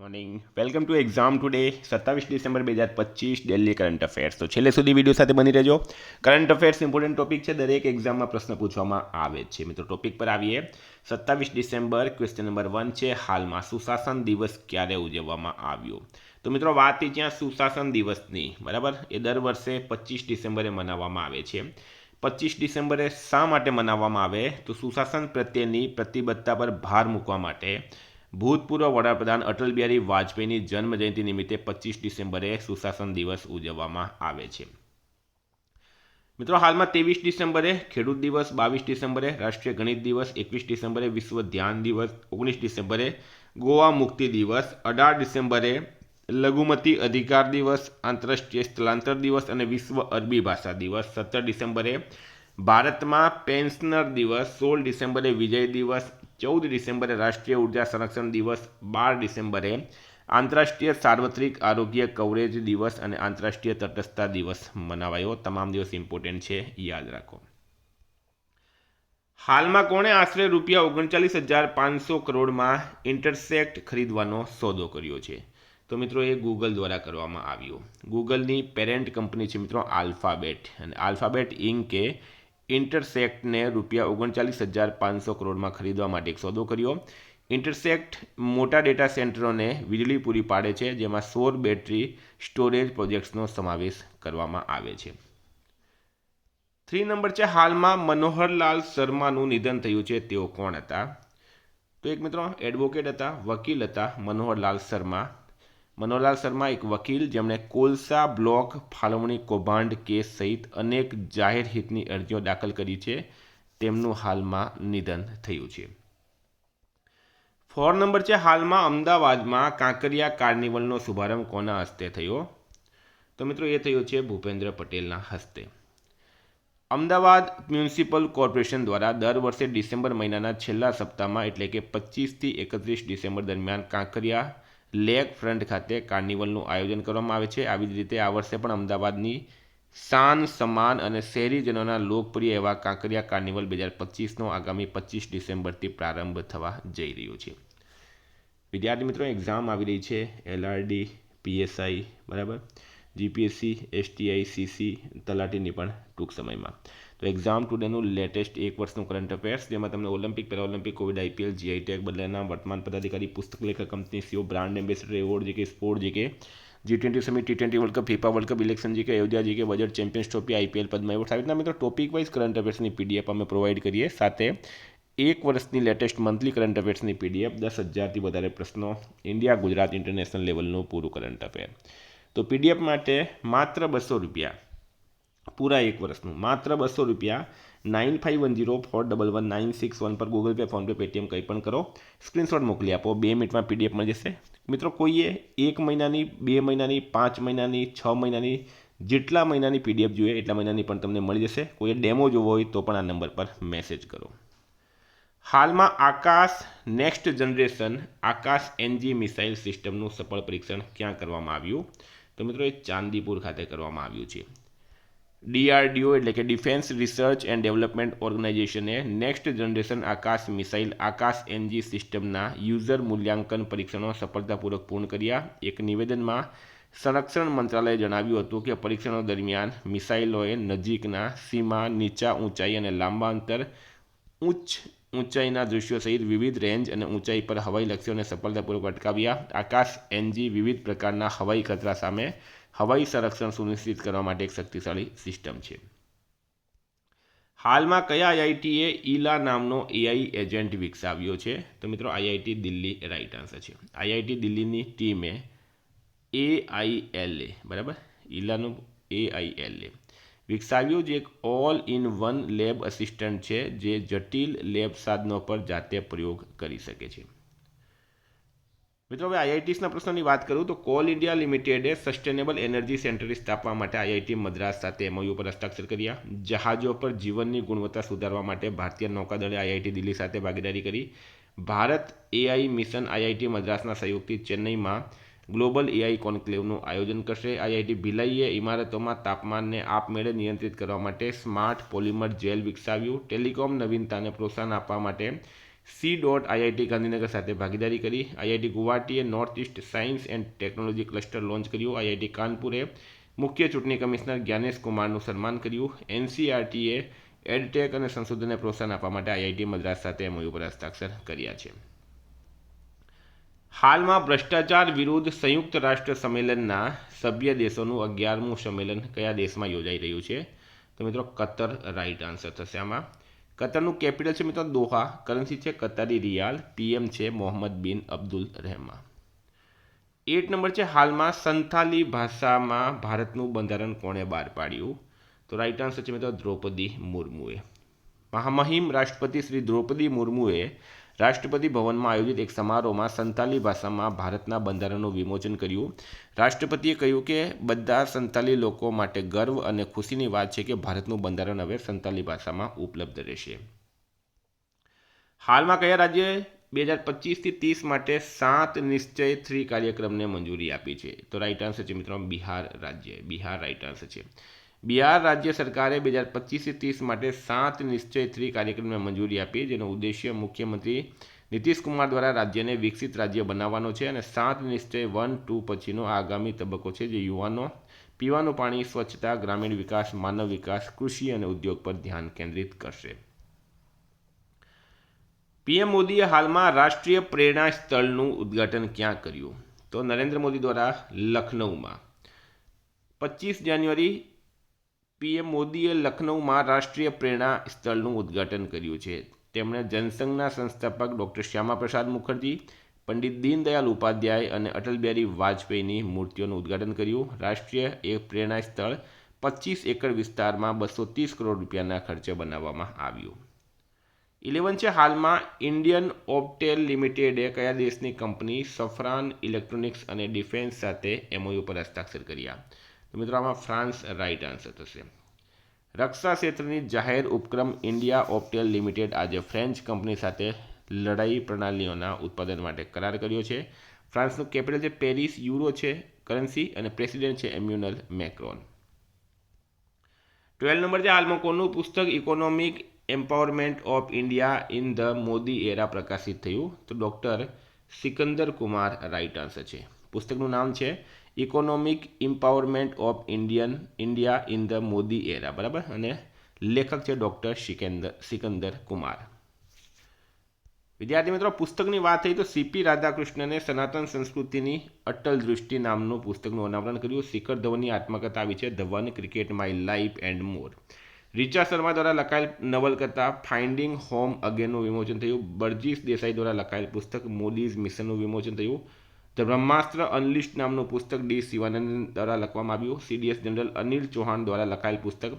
Morning welcome to exam today 27 December 2025 Delhi current affairs. તો છેલ્લે સુધી વિડીયો સાથે બની રહેજો. કરંટ અફેર્સ ઇમ્પોર્ટન્ટ ટોપિક છે, દરેક એક્ઝામમાં પ્રશ્ન પૂછવામાં આવે છે. મિત્રો ટોપિક પર આવીએ. 27 ડિસેમ્બર ક્વેશ્ચન નંબર 1 છે, હાલમાં સુશાસન દિવસ ક્યારે ઉજવવામાં આવ્યો? તો મિત્રો વાત થઈ ત્યાં સુશાસન દિવસની, બરાબર, એ દર વર્ષે 25 ડિસેમ્બરે મનાવવામાં આવે છે. 25 ડિસેમ્બરે શા માટે મનાવવામાં આવે? તો સુશાસન પ્રત્યેની પ્રતિબદ્ધતા પર ભાર મૂકવા માટે ભૂતપૂર્વ વડાપ્રધાન અટલ બિહારી વાજપેયીની જન્મજયંતિ નિમિત્તે 25 ડિસેમ્બરે સુશાસન દિવસ ઉજવવામાં આવે છે. મિત્રો હાલમાં 23 ડિસેમ્બરે ખેડૂત દિવસ, 22 ડિસેમ્બરે રાષ્ટ્રીય ગણિત દિવસ, 21 ડિસેમ્બરે વિશ્વ ધ્યાન દિવસ, 19 ડિસેમ્બરે ગોવા મુક્તિ દિવસ, 18 ડિસેમ્બરે લઘુમતી અધિકાર દિવસ, આંતરરાષ્ટ્રીય સ્થળાંતર દિવસ અને વિશ્વ અરબી ભાષા દિવસ, 17 ડિસેમ્બરે ભારતમાં પેન્શનર દિવસ, 16 ડિસેમ્બરે વિજય દિવસ, 14 ડિસેમ્બરે રાષ્ટ્રીય ઉર્જા સંરક્ષણ દિવસ, 12 ડિસેમ્બરે આંતરરાષ્ટ્રીય સાર્વત્રિક આરોગ્ય કવરેજ દિવસ અને આંતરરાષ્ટ્રીય તટસ્થતા દિવસ મનાવાયો. તમામ દિવસ ઇમ્પોર્ટન્ટ છે, યાદ રાખો. હાલમાં કોણે આશરે ₹39,500 કરોડમાં ઇન્ટરસેક્ટ ખરીદવાનો સોદો કર્યો છે? તો મિત્રો એ ગૂગલ દ્વારા કરવામાં આવ્યું. ગૂગલની પેરેન્ટ કંપની છે મિત્રો આલ્ફાબેટ, અને આલ્ફાબેટ ઇન્કે ઇન્ટરસેક્ટને ₹39,500 કરોડમાં ખરીદવા માટે એક સોદો કર્યો. ઇન્ટરસેક્ટ મોટા ડેટા સેન્ટરોને વીજળી પૂરી પાડે છે, જેમાં સૌર બેટરી સ્ટોરેજ પ્રોજેક્ટ્સનો સમાવેશ કરવામાં આવે છે. 3 નંબર છે, હાલમાં મનોહરલાલ શર્માનું નિધન થયું છે, તેઓ કોણ હતા? તો એક મિત્રો એડવોકેટ હતા, વકીલ હતા મનોહરલાલ શર્મા. મનોહરલાલ શર્મા એક વકીલ જેમણે કોલસા બ્લોક ફાળવણી કૌભાંડ કેસ સહિત અનેક જાહેર હિતની અરજીઓ દાખલ કરી છે. તેમનું હાલમાં નિધન થયું છે. 4 નંબર છે, હાલમાં અમદાવાદમાં કાંકરિયા કાર્નિવલનો શુભારંભ કોના હસ્તે થયો? તો મિત્રો એ થયો છે ભૂપેન્દ્ર પટેલના હસ્તે. અમદાવાદ મ્યુનિસિપલ કોર્પોરેશન દ્વારા દર વર્ષે ડિસેમ્બર મહિનાના છેલ્લા સપ્તાહમાં એટલે કે 25 થી 31 ડિસેમ્બર દરમિયાન કાંકરિયા લેક ફ્રન્ટ ખાતે કાર્નિવલનું આયોજન કરવામાં આવે છે. આવી જ રીતે આ વર્ષે પણ અમદાવાદની શાન સમાન અને શહેરીજનોના લોકપ્રિય એવા કાંકરિયા કાર્નિવલ 2025નો આગામી 25 ડિસેમ્બરથી પ્રારંભ થવા જઈ રહ્યો છે. વિદ્યાર્થી મિત્રો એક્ઝામ આવી રહી છે, LRD, PSI, બરાબર, GPSC, STI, CC, તલાટીની પણ ટૂંક સમયમાં. તો એક્ઝામ ટુડેનું લેટેસ્ટ એક વર્ષનું કરંટ અફેર્સ, જેમાં તમને Olympic, Paralympic, Covid, IPL, GI tag, બદલાના વર્તમાન પદાધિકારી, પુસ્તક લેખક, company CEO, brand ambassador award GK, sport GK, G20 summit, T20 World Cup, FIFA World Cup, election GK, Ayodhya GK, budget, Champions Trophy, IPL, Padma award, આવી રીતના મિત્રો ટોપિક વાઇઝ કરંટ અફેર્સની PDF અમે પ્રોવાઈડ કરીએ. સાથે એક વર્ષની લેટેસ્ટ મંથલી કરંટ અફેર્સની PDF, 10,000થી વધારે પ્રશ્નો, ઇન્ડિયા, ગુજરાત, ઇન્ટરનેશનલ લેવલનું પૂરું કરંટ અફેર. તો PDF માટે માત્ર ₹200, પૂરા એક વર્ષનું માત્ર ₹200. 9510411961 પર ગૂગલ પે, ફોનપે, પેટીએમ કંઈ પણ કરો, સ્ક્રીનશોટ મોકલી આપો, 2 મિનિટમાં PDF મળી જશે. મિત્રો કોઈએ 1 મહિનાની, 2 મહિનાની, 5 મહિનાની, 6 મહિનાની, જેટલા મહિનાની PDF જોઈએ એટલા મહિનાની પણ તમને મળી જશે. કોઈએ ડેમો જોવો હોય તો પણ આ નંબર પર મેસેજ કરો. હાલમાં આકાશ નેક્સ્ટ જનરેશન આકાશ NG મિસાઇલ સિસ્ટમનું સફળ પરીક્ષણ ક્યાં કરવામાં આવ્યું? તો મિત્રો એ ચાંદીપુર ખાતે કરવામાં આવ્યું છે. DRDO એટલે કે ડિફેન્સ રિસર્ચ એન્ડ ડેવલપમેન્ટ ઓર્ગેનાઇઝેશને next generation Akash missile Akash NG સિસ્ટમના યુઝર મૂલ્યાંકન પરીક્ષણો સફળતાપૂર્વક પૂર્ણ કર્યા. એક નિવેદનમાં સંરક્ષણ મંત્રાલયે જણાવ્યું હતું કે પરીક્ષણો દરમિયાન મિસાઇલોએ નજીકના, સીમા, નીચા ઊંચાઈ અને લાંબા અંતર, ઉચ્ચ ઊંચાઈના દૃશ્યો સહિત વિવિધ રેન્જ અને ઊંચાઈ પર હવાઈ લક્ષ્યોને સફળતાપૂર્વક અટકાવ્યા. આકાશ NG વિવિધ પ્રકારના હવાઈ ખતરા સામે હવાઈ સંરક્ષણ સુનિશ્ચિત કરવા માટે એક શક્તિશાળી સિસ્ટમ છે. હાલમાં કયા IITએ ઈલા નામનો AI એજન્ટ વિકસાવ્યો છે? તો મિત્રો IIT દિલ્હી રાઈટ આન્સર છે. IIT દિલ્હીની ટીમે AILA, બરાબર, ઈલાનું AILA વિકસાવ્યું, જે એક all in one lab assistant છે, જે જટિલ લેબ સાધનો પર જાતે પ્રયોગ કરી શકે છે. મિત્રો હવે IITsના પ્રશ્નોની વાત કરું તો કોલ ઇન્ડિયા લિમિટેડે સસ્ટેનેબલ એનર્જી સેન્ટર સ્થાપવા માટે IIT મદ્રાસ સાથે MOU પર હસ્તાક્ષર કર્યા. જહાજો પર જીવનની ગુણવત્તા સુધારવા માટે ભારતીય નૌકાદળે IIT દિલ્હી સાથે ભાગીદારી કરી. ભારત AI મિશન IIT મદ્રાસના સહયોગથી ચેન્નઈમાં ગ્લોબલ AI કોન્ક્લેવનું આયોજન કરશે. IIT ભિલાઈએ ઇમારતોમાં તાપમાનને આપમેળે નિયંત્રિત કરવા માટે સ્માર્ટ પોલિમર જેલ વિકસાવ્યું. ટેલિકોમ નવીનતાને પ્રોત્સાહન આપવા માટે C.IIT ગાંધીનગર સાથે ભાગીદારી કરી. IIT ગુવાહાટીએ north east science and technology cluster launch કર્યું. IIT કાનપુરે મુખ્ય ચૂંટણી કમિશનર જ્ઞાનેશ કુમારનું સન્માન કર્યું. NCERTએ એડટેક અને સંશોધનને પ્રોત્સાહન આપવા માટે IIT મદ્રાસ સાથે MOU પર હસ્તાક્ષર કર્યા છે. હાલમાં ભ્રષ્ટાચાર વિરુદ્ધ સંયુક્ત રાષ્ટ્ર સંમેલનના સભ્ય દેશોનું 11મું સંમેલન કયા દેશમાં યોજાઈ રહ્યું છે? તો મિત્રો કતર રાઈટ આન્સર થશે આમાં. કતરનું કેપિટલ છે મિત્રો દોહા, કરન્સી છે કતારી રિયાલ, PM છે મોહમ્મદ બિન અબ્દુલ રહેમાન. 8 નંબર છે હાલમાં સંથાલી ભાષામાં ભારતનું બંધારણ કોણે બહાર પાડ્યું? તો રાઈટ આન્સર છે મિત્રો દ્રૌપદી મુર્મુએ. મહામહિમ રાષ્ટ્રપતિ શ્રી દ્રૌપદી મુર્મુએ રાષ્ટ્રપતિ ભવનમાં આયોજિત એક સમારોહમાં સંથાલી ભાષામાં ભારતના બંધારણનું વિમોચન કર્યું. રાષ્ટ્રપતિએ કહ્યું કે બધા સંથાલી લોકો માટે ગર્વ અને ખુશીની વાત છે કે ભારતનું બંધારણ હવે સંથાલી ભાષામાં ઉપલબ્ધ રહેશે. હાલમાં કયા રાજ્યે 2025થી 30 માટે 7 નિશ્ચય 3 કાર્યક્રમને મંજૂરી આપી છે? તો રાઈટ આન્સર છે મિત્રો બિહાર રાજ્ય. બિહાર રાઈટ આન્સર છે. બિહાર રાજ્ય સરકારે 2025થી 30 માટે 7 નિશ્ચય 3 કાર્યક્રમને મંજૂરી આપી, જેનો ઉદ્દેશ્ય મુખ્યમંત્રી નીતિશ કુમાર દ્વારા રાજ્યને વિકસિત રાજ્ય બનાવવાનો છે અને 7 નિશ્ચય 1-2 પછીનો આગામી તબક્કો છે, જે યુવાનો, પીવાનું પાણી, સ્વચ્છતા, ગ્રામીણ વિકાસ, માનવ વિકાસ, કૃષિ અને ઉદ્યોગ પર ધ્યાન કેન્દ્રિત કરશે. PM મોદીએ હાલમાં રાષ્ટ્રીય પ્રેરણા સ્થળનું ઉદ્ઘાટન ક્યાં કર્યું? તો નરેન્દ્ર મોદી દ્વારા લખનૌમાં. 25 જાન્યુઆરી PM મોદીએ લખનૌમાં રાષ્ટ્રીય પ્રેરણા સ્થળનું ઉદ્ઘાટન કર્યું છે. તેમણે જનસંઘના સંસ્થાપક ડૉક્ટર શ્યામા પ્રસાદ મુખર્જી, પંડિત દીનદયાળ ઉપાધ્યાય અને અટલ બિહારી વાજપેયીની મૂર્તિઓનું ઉદ્ઘાટન કર્યું. રાષ્ટ્રીય પ્રેરણા સ્થળ 25 એકર વિસ્તારમાં 230 કરોડ રૂપિયાના ખર્ચે બનાવવામાં આવ્યું. 11 છે હાલમાં ઇન્ડિયન ઓપ્ટેલ લિમિટેડે કયા દેશની કંપની સફરાન ઇલેક્ટ્રોનિક્સ અને ડિફેન્સ સાથે MOU પર હસ્તાક્ષર કર્યા? તો મિત્રો આમાં ફ્રાન્સ રાઈટ આન્સર થશે. રક્ષા ક્ષેત્રની જાહેર ઉપક્રમ ઇન્ડિયા ઓપ્ટેલ લિમિટેડ આજે ફ્રેન્ચ કંપની સાથે લડાઈ પ્રણાલીઓના ઉત્પાદન માટે કરાર કર્યો છે. ફ્રાન્સનું કેપિટલ છે પેરિસ, યુરો છે કરન્સી અને પ્રેસિડેન્ટ છે એમ્યુનલ મેક્રોન. 12 નંબર છે હાલમાં કોનું પુસ્તક economic empowerment of India in the Modi era પ્રકાશિત થયું? તો doctor Sikandar Kumar right answer છે. પુસ્તકનું નામ છે economic empowerment of India in the Modi era, બરાબર, અને લેખક છે ડૉક્ટર સિકંદર કુમાર. વિદ્યાર્થી મિત્રો, પુસ્તકની વાત થઈ તો CP રાધાકૃષ્ણને સનાતન સંસ્કૃતિની અટલ દૃષ્ટિ નામનું પુસ્તકનું અનાવરણ કર્યું. શિખર ધવનની આત્મકથા આવી છે the one cricket my life and મોર. રીચા શર્મા દ્વારા લખાયેલ નવલકથા ફાઇન્ડિંગ હોમ અગેનનું વિમોચન થયું. બરજીસ દેસાઈ દ્વારા લખાયેલ પુસ્તક મોદીઝ મિશનનું વિમોચન થયું. ધ બ્રહ્માસ્ત્ર અનલિસ્ટ નામનું પુસ્તક D. શિવાનંદ દ્વારા લખવામાં આવ્યું. CDS જનરલ અનિલ ચૌહાણ દ્વારા લખાયેલ પુસ્તક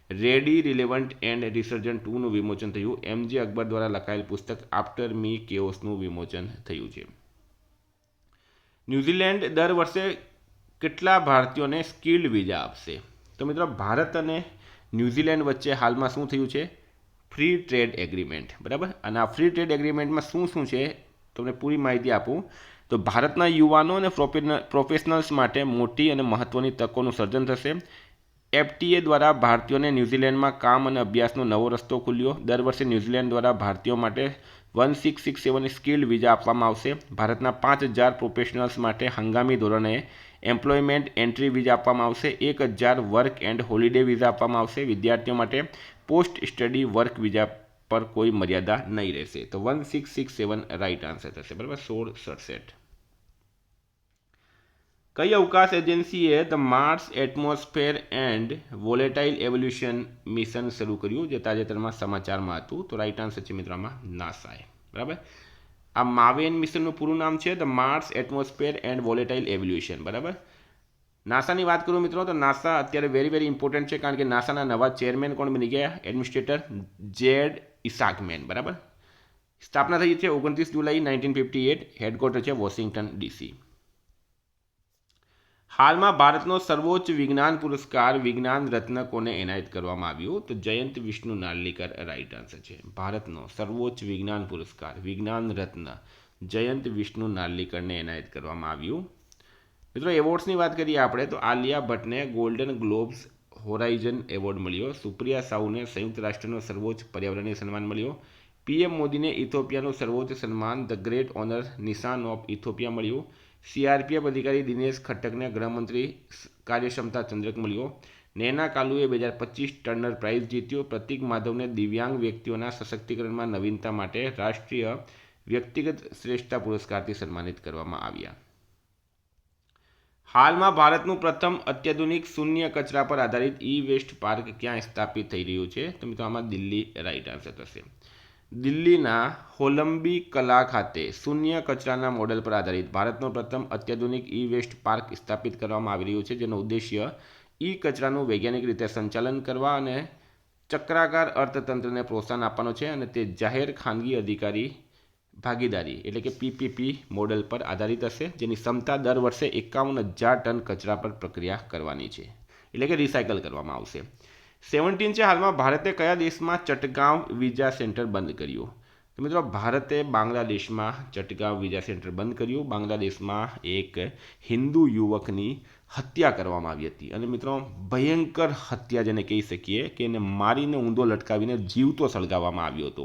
રેડી, રિલેવન્ટ એન્ડ રિસર્જન્ટ 2નું વિમોચન થયું. MJ અકબર દ્વારા લખાયેલ પુસ્તક આફ્ટર મી કેઓસનું વિમોચન થયું છે. ન્યૂઝીલેન્ડ દર વર્ષે કેટલા ભારતીયોને સ્કિલ્ડ વિઝા આપશે? તો મિત્રો ભારત અને ન્યૂઝીલેન્ડ વચ્ચે હાલમાં શું થયું છે? ફ્રી ટ્રેડ એગ્રીમેન્ટ, બરાબર. અને આ ફ્રી ટ્રેડ એગ્રીમેન્ટમાં શું છે તમને પૂરી માહિતી આપું તો ભારતના યુવાનો અને પ્રોફેશનલ્સ માટે મોટી અને મહત્ત્વની તકોનું સર્જન થશે. FTA દ્વારા ભારતીયોને ન્યૂઝીલેન્ડમાં કામ અને અભ્યાસનો નવો રસ્તો ખુલ્યો. દર વર્ષે ન્યૂઝીલેન્ડ દ્વારા ભારતીયો માટે 1667 સ્કિલ્ડ વિઝા આપવામાં આવશે. ભારતના 5000 પ્રોફેશનલ્સ માટે હંગામી ધોરણે એમ્પ્લોયમેન્ટ એન્ટ્રી વિઝા આપવામાં આવશે. 1000 વર્ક એન્ડ હોલિડે વિઝા આપવામાં આવશે. વિદ્યાર્થીઓ માટે પોસ્ટ સ્ટડી વર્ક વિઝા પર કોઈ મર્યાદા નહીં રહેશે. તો 1667 રાઈટ આન્સર થશે, બરાબર. 1667. કઈ અવકાશ એજન્સીએ the Mars atmosphere and volatile evolution mission શરૂ કર્યું, જે તાજેતરમાં સમાચારમાં હતું? તો રાઈટ આન્સર છે મિત્રો આમાં નાસાએ, બરાબર. આ માવેન મિશનનું પૂરું નામ છે the Mars atmosphere and volatile evolution, બરાબર. નાસાની વાત કરું મિત્રો તો નાસા અત્યારે વેરી ઇમ્પોર્ટન્ટ છે, કારણ કે નાસાના નવા ચેરમેન કોણ બની ગયા? એડમિનિસ્ટ્રેટર જેડ ઇસાકમેન, બરાબર. સ્થાપના થઈ છે 29 જુલાઈ 1958. હેડક્વાર્ટર છે વોશિંગ્ટન DC. હાલમાં ભારતનો સર્વોચ્ચ વિજ્ઞાન પુરસ્કાર વિજ્ઞાન રત્ન કોને એનાયત કરવામાં આવ્યું? તો જયંત વિષ્ણુ નાર્લીકર રાઈટ આન્સર છે. ભારતનો સર્વોચ્ચ વિજ્ઞાન પુરસ્કાર વિજ્ઞાન રત્ન જયંત વિષ્ણુ નાર્લીકરને એનાયત કરવામાં આવ્યું. મિત્રો એવોર્ડ્સની વાત કરીએ આપણે તો આલિયા ભટ્ટને ગોલ્ડન ગ્લોબ્સ હોરાઇઝન એવોર્ડ મળ્યો. સુપ્રિયા સાઉને સંયુક્ત રાષ્ટ્રનો સર્વોચ્ચ પર્યાવરણીય સન્માન મળ્યો. પીએમ મોદીને ઇથોપિયાનું સર્વોચ્ચ સન્માન ધ ગ્રેટ ઓનર નિશાન ઓફ ઇથોપિયા મળ્યું. સીઆરપીએફ અધિકારી દિનેશ ખટ્ટકને ગૃહમંત્રી કાર્યક્ષમતા ચંદ્રક મળ્યો. નૈના કાલુએ 2025 ટર્નર પ્રાઇઝ જીત્યો. પ્રતીક માધવને દિવ્યાંગ વ્યક્તિઓના સશક્તિકરણમાં નવીનતા માટે રાષ્ટ્રીય વ્યક્તિગત શ્રેષ્ઠતા પુરસ્કારથી સન્માનિત કરવામાં આવ્યા. હાલમાં ભારતનું પ્રથમ અત્યાધુનિક શૂન્ય કચરા પર આધારિત ઈ વેસ્ટ પાર્ક ક્યાં સ્થાપિત થઈ રહ્યું છે? તો મિત્રો આમાં દિલ્હી રાઈટ આન્સર થશે. દિલ્હીના હોલંબી કલા ખાતે શૂન્ય કચરાના મોડેલ પર આધારિત ભારતનો પ્રથમ અત્યાધુનિક ઈ વેસ્ટ પાર્ક સ્થાપિત કરવામાં આવી રહ્યું છે, જેનો ઉદ્દેશ્ય ઈ કચરાનું વૈજ્ઞાનિક રીતે સંચાલન કરવા અને ચક્રાકાર અર્થતંત્રને પ્રોત્સાહન આપવાનો છે, અને તે જાહેર ખાનગી અધિકારી ભાગીદારી એટલે કે પીપીપી મોડેલ પર આધારિત હશે, જેની ક્ષમતા દર વર્ષે 51,000 ટન કચરા પર પ્રક્રિયા કરવાની છે, એટલે કે રિસાયકલ કરવામાં આવશે. 17 છે. હાલમાં ભારતે કયા દેશમાં ચટગાંવ વિઝા સેન્ટર બંધ કર્યું? તો મિત્રો ભારતે બાંગ્લાદેશમાં ચટગાંવ વિઝા સેન્ટર બંધ કર્યું. બાંગ્લાદેશમાં એક હિન્દુ યુવકની હત્યા કરવામાં આવી હતી, અને મિત્રો ભયંકર હત્યા જેને કહી શકીએ કે એને મારીને ઊંધો લટકાવીને જીવતો સળગાવવામાં આવ્યો હતો.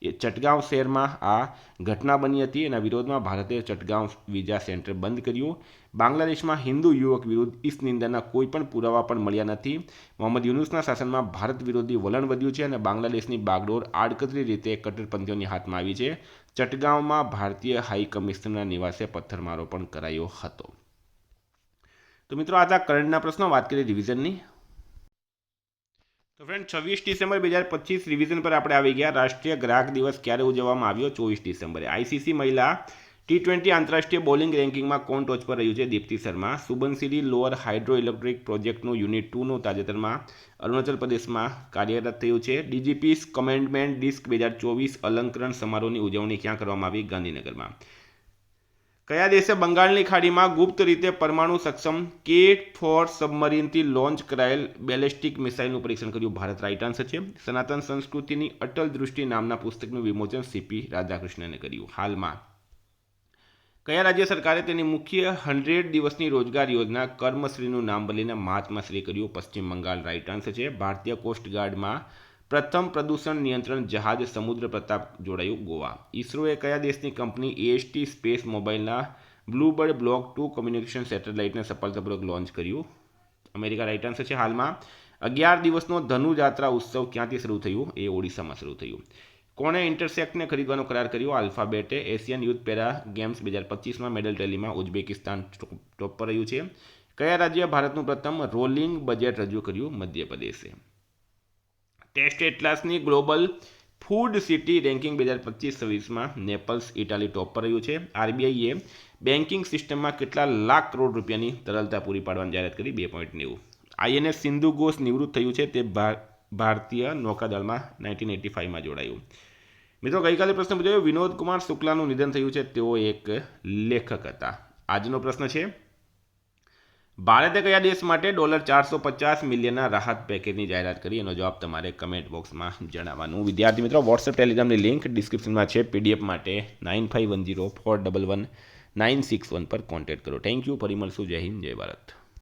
એ ચટગાંવ શહેરમાં આ ઘટના બની હતી. એના વિરોધમાં ભારતે ચટગાંવ વિઝા સેન્ટર બંધ કર્યું. બાંગ્લાદેશમાં હિન્દુ યુવક વિરુદ્ધ ઇસ નિંદાના કોઈ પણ પુરાવા પણ મળ્યા નથી. મોહમ્મદ યુનુસના શાસનમાં ભારત વિરોધી વલણ વધ્યું છે, અને બાંગ્લાદેશની બાગડોર આડકતરી રીતે કટ્ટરપંથીઓની હાથમાં આવી છે. ચટગાંવમાં ભારતીય હાઈ કમિશનરના નિવાસે પથ્થરમારો પણ કરાયો હતો. તો મિત્રો આ કરંટના પ્રશ્નો. વાત કરીએ રિવિઝનની. તો ફ્રેન્ડ 26 ડિસેમ્બર 2025 રિવિઝન પર આપણે આવી ગયા. રાષ્ટ્રીય ગ્રાહક દિવસ ક્યારે ઉજવવામાં આવ્યો? 24 ડિસેમ્બરે. આઈસીસી મહિલા T20 આંતરરાષ્ટ્રીય બોલિંગ રેન્કિંગમાં કોણ ટોચ પર રહ્યું છે? Deepti Sharma. Subansiri lower hydro electric પ્રોજેક્ટનું યુનિટ 2નું તાજેતરમાં અરુણાચલ પ્રદેશમાં કાર્યરત થયું છે. ડીજીપી કમેન્ડમેન્ટ ડિસ્ક 2024 અલંકરણ સમારોહની ઉજવણી ક્યાં કરવામાં આવી? ગાંધીનગરમાં. કયા દેશે બંગાળની ખાડીમાં ગુપ્ત રીતે પરમાણુ સક્ષમ K4 સબમરીનથી લોન્ચ કરાયેલ બેલેસ્ટિક મિસાઇલનું પરીક્ષણ કર્યું? ભારત રાઈટ આન્સર છે. સનાતન સંસ્કૃતિની અટલ દૃષ્ટિ નામના પુસ્તકનું વિમોચન સીપી રાધાકૃષ્ણને કર્યું. હાલમાં કયા રાજ્ય સરકારે તેની મુખ્ય 100 દિવસની રોજગાર યોજના કર્મશ્રીનું નામ બદલીને મહાત્માશ્રી કર્યું? પશ્ચિમ બંગાળ રાઈટ આન્સર છે. ભારતીય કોસ્ટગાર્ડમાં પ્રથમ પ્રદૂષણ નિયંત્રણ જહાજ સમુદ્ર પ્રતાપ જોડાયું? ગોવા. ઇસરોએ કયા દેશની કંપની AST સ્પેસ મોબાઈલના બ્લુબર્ડ બ્લોક 2 કોમ્યુનિકેશન સેટેલાઇટને સફળતાપૂર્વક લોન્ચ કર્યું? અમેરિકા રાઈટ આન્સર છે. હાલમાં 11 દિવસનો ધનુજાત્રા ઉત્સવ ક્યાંથી શરૂ થયું? એ ઓડિશામાં શરૂ થયું. કોણે ઇન્ટરસેક્ટને ખરીદવાનો કરાર કર્યો? આલ્ફાબેટે. એશિયન યુથ પેરા ગેમ્સ 2025માં મેડલ ટેલીમાં ઉઝબેકિસ્તાન ટોપ પર રહ્યું છે. કયા રાજ્ય ભારતનું પ્રથમ રોલિંગ બજેટ રજૂ કર્યું? મધ્યપ્રદેશે. ટેસ્ટ એટલાસની ગ્લોબલ ફૂડ સિટી રેન્કિંગ 2025-26માં નેપલ્સ ઇટાલી ટોપ પર રહ્યું છે. આરબીઆઈએ બેન્કિંગ સિસ્ટમમાં કેટલા લાખ કરોડ રૂપિયાની તરલતા પૂરી પાડવાની જાહેરાત કરી? 2.90. INS સિંધુ ઘોષ નિવૃત્ત થયું છે. તે ભારતીય નૌકાદળમાં 1985માં જોડાયું. મિત્રો ગઈકાલે પ્રશ્ન પૂછાયો, વિનોદ કુમાર શુક્લાનું નિધન થયું છે. તેઓ એક લેખક હતા. આજનો પ્રશ્ન છે, ભારતે કયા દેશ માટે $450 મિલિયનના રાહત પેકેજની જાહેરાત કરી? એનો જવાબ તમારે કમેન્ટ બોક્સમાં જણાવવાનું. વિદ્યાર્થી મિત્રો વોટ્સએપ ટેલિગ્રામની લિંક ડિસ્ક્રિપ્શનમાં છે. PDF માટે 9510411961 પર કોન્ટેક્ટ કરો. Thank you. ફરી મળશું. જય હિન્દ, જય ભારત.